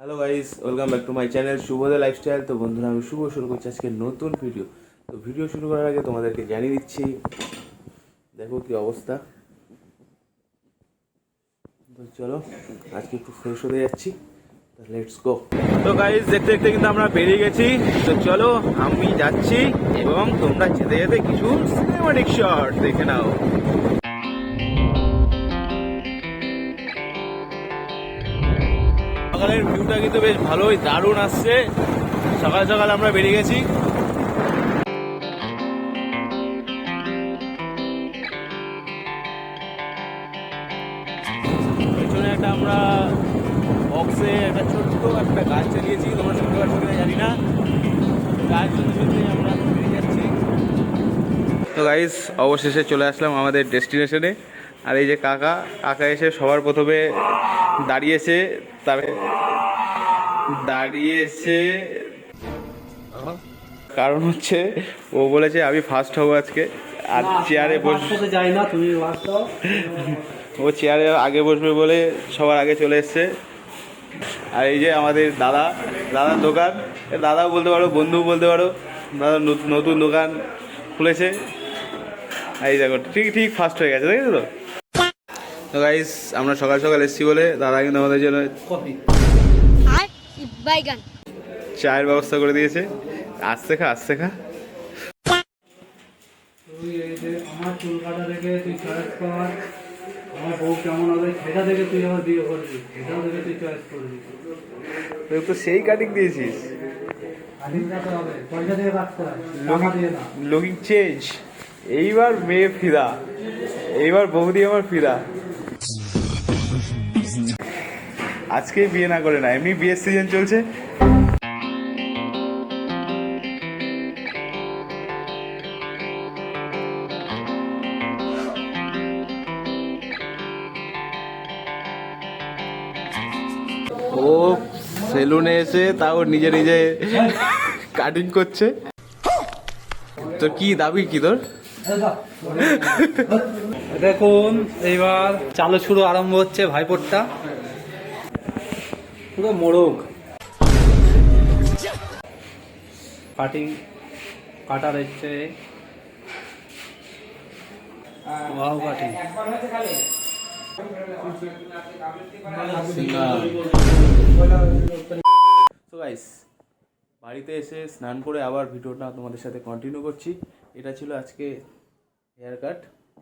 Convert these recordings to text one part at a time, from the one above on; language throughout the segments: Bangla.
Hello guys, welcome back to my channel Shuvoda lifestyle. তো বন্ধুরা, আমি শুরু করছি আজকে নতুন ভিডিও। তো ভিডিও শুরু করার আগে তোমাদেরকে জানিয়ে দিচ্ছি, দেখো কি অবস্থা। তো চলো আজকে একটু ফ্রেশ হতে যাচ্ছি, লেটস গো। তো গাইস, দেখতে দেখতে কিন্তু আমরা বেরিয়ে গেছি। তো চলো আমি যাচ্ছি এবং তোমরা যেতে যেতে কিছু সিনেমাটিক শট দেখে নাও। সকালের ভিউটা কিন্তু বেশ ভালোই দারুণ আসছে। সকাল সকাল আমরা বেরিয়ে গেছি। পেছনে একটা আমরা বক্সে একটা ছোট্ট একটা গাছ চালিয়েছি, তোমরা শুনতে পাচ্ছ কিনা জানি না। গাছ শুনতে শুনতে আমরা বেরিয়ে যাচ্ছি। তো গাইস, অবশেষে চলে আসলাম আমাদের ডেস্টিনেশনে। আর এই যে কাকা এসে সবার প্রথমে দাঁড়িয়েছে কারণ হচ্ছে ও বলেছে আমি ফার্স্ট হব আজকে। আর চেয়ারে বসতে যাই না, তুমি ও চেয়ারে আগে বসবে বলে সবার আগে চলে এসছে। আর এই যে আমাদের দাদার দোকান, দাদাও বলতে পারো, বন্ধুও বলতে পারো। দাদা নতুন দোকান খুলেছে। এই দেখো, ঠিক ফার্স্ট হয়ে গেছে, দেখেছো তো। তো গাইস, আমরা সকাল সকাল এসেছি বলে দাদা কিন্তু আমাদের জন্য চায়ের ব্যবস্থা করে দিয়েছে। আসতে খা। তুই এই যে আমার চুল কাটা দেখে তুই চয়েস কর, আমার বউ কেমন হবে সেটা দেখে তুই আমার বিয়ে করবি, সেটাও দেখে তুই চয়েস করবি। তুই তো সেই কাটিং দিয়েছিস। কাটিং কাটা হবে, পয়সা দিয়ে রাখতে হয়, টাকা দিয়ে না। Looking change. এইবার মেয়ে ফিদা, এইবার বৌদি আমার ফিদা। আজকে বিয়ে না করে না, এমনি বিয়ের সিজন চলছে। ও সেলুনে এসে তাও নিজে কাটিং করছে। তো কি দাবি কি তোর? দেখুন, এইবার চালু শুরু আরম্ভ হচ্ছে ভাইপোরটা। পুরো মোরগ কাটার হচ্ছে ওয়াও কাটিং। তো গাইস, বাড়িতে এসে স্নান করে আবার ভিডিওটা তোমাদের সাথে কন্টিনিউ করছি। এটা ছিল আজকে হেয়ার কাট।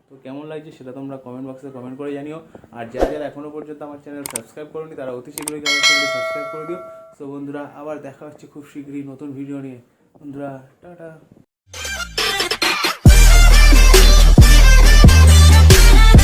তো কেমন লাগছে সেটা তোমরা কমেন্ট বক্সে কমেন্ট করে জানিও। আর যারা এখনও পর্যন্ত আমার চ্যানেল সাবস্ক্রাইব করোনি তারা অতি শীঘ্রই আমার চ্যানেলটি সাবস্ক্রাইব করে দিও। তো বন্ধুরা, আবার দেখা হচ্ছে খুব শীঘ্রই নতুন ভিডিও নিয়ে। বন্ধুরা, টাটা।